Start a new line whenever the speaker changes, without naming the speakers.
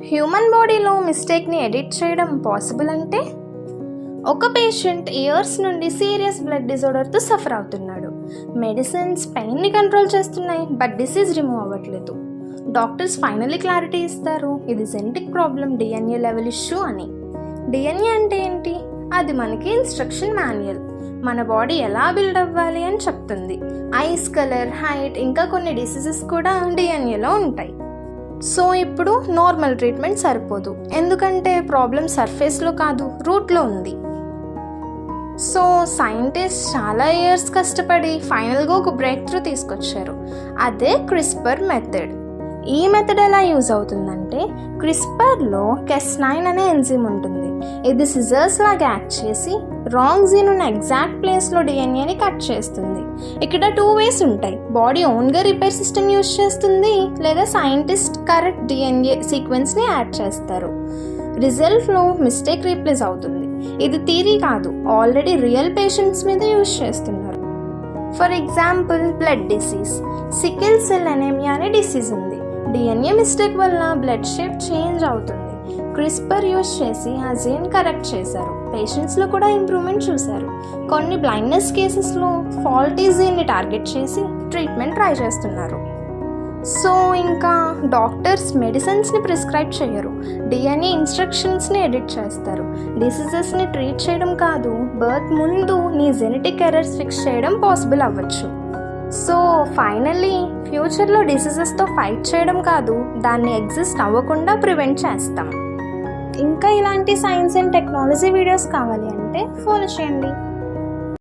Human బాడీలో మిస్టేక్ని edit చేయడం possible అంటే ఒక పేషెంట్ ఇయర్స్ నుండి సీరియస్ బ్లడ్ డిజార్డర్తో సఫర్ అవుతున్నాడు. మెడిసిన్స్ పెయిన్ని కంట్రోల్ చేస్తున్నాయి, బట్ డిసీజ్ రిమూవ్ అవ్వట్లేదు. డాక్టర్స్ ఫైనల్లీ క్లారిటీ ఇస్తారు, ఇది genetic problem, DNA level issue అని. డిఎన్ఏ అంటే ఏంటి? అది మనకి ఇన్స్ట్రక్షన్ మాన్యువల్. మన బాడీ ఎలా బిల్డ్ అవ్వాలి అని చెప్తుంది. ఐస్ కలర్, హైట్, ఇంకా కొన్ని డిసీజెస్ కూడా డిఎన్ఏలో ఉంటాయి. సో ఇప్పుడు నార్మల్ ట్రీట్మెంట్ సరిపోదు, ఎందుకంటే ప్రాబ్లం సర్ఫేస్లో కాదు, రూట్లో ఉంది. సో సైంటిస్ట్ చాలా ఇయర్స్ కష్టపడి ఫైనల్గా ఒక బ్రేక్ త్రూ తీసుకొచ్చారు. అదే క్రిస్పర్ మెథడ్. ఈ మెథడ్ ఎలా యూజ్ అవుతుందంటే, క్రిస్పర్లో Cas9 అనే ఎంజిమ్ ఉంటుంది. ఇది సిజర్స్ లాగా యాక్ట్ చేసి రాంగ్ జీన్ ఉన్న ఎగ్జాక్ట్ ప్లేస్లో డిఎన్ఏని కట్ చేస్తుంది. ఇక్కడ 2 వేస్ ఉంటాయి. బాడీ ఓన్గా రిపేర్ సిస్టమ్ యూజ్ చేస్తుంది, లేదా సైంటిస్ట్ కరెక్ట్ డిఎన్ఏ సీక్వెన్స్ని యాడ్ చేస్తారు. రిజల్ట్లో మిస్టేక్ రీప్లేస్ అవుతుంది. ఇది థియరీ కాదు, ఆల్రెడీ రియల్ పేషెంట్స్ మీద యూజ్ చేస్తున్నారు. For example, blood disease, sickle cell anaemia అనే డిసీజ్ ఉంది. డిఎన్ఏ మిస్టేక్ వల్ల బ్లడ్ షేప్ చేంజ్ అవుతుంది. క్రిస్పర్ యూజ్ చేసి ఆ జీన్ కరెక్ట్ చేశారు. పేషెంట్స్లో కూడా ఇంప్రూవ్మెంట్ చూశారు. కొన్ని బ్లైండ్నెస్ కేసెస్లో ఫాల్టీ జీన్ని టార్గెట్ చేసి ట్రీట్మెంట్ ట్రై చేస్తున్నారు. సో ఇంకా డాక్టర్స్ మెడిసిన్స్ని ప్రిస్క్రైబ్ చేయరు, డిఎన్ఏ ఇన్స్ట్రక్షన్స్ని ఎడిట్ చేస్తారు. డిసీజెస్ని ట్రీట్ చేయడం కాదు, బర్త్ ముందు నీ జెనెటిక్ ఎర్రర్స్ ఫిక్స్ చేయడం పాసిబుల్ అవ్వచ్చు. సో ఫైనల్లీ ఫ్యూచర్లో డిసీజెస్తో ఫైట్ చేయడం కాదు, దాన్ని ఎగ్జిస్ట్ అవ్వకుండా ప్రివెంట్ చేస్తాం. ఇంకా ఇలాంటి సైన్స్ అండ్ టెక్నాలజీ వీడియోస్ కావాలి అంటే ఫాలో చేయండి.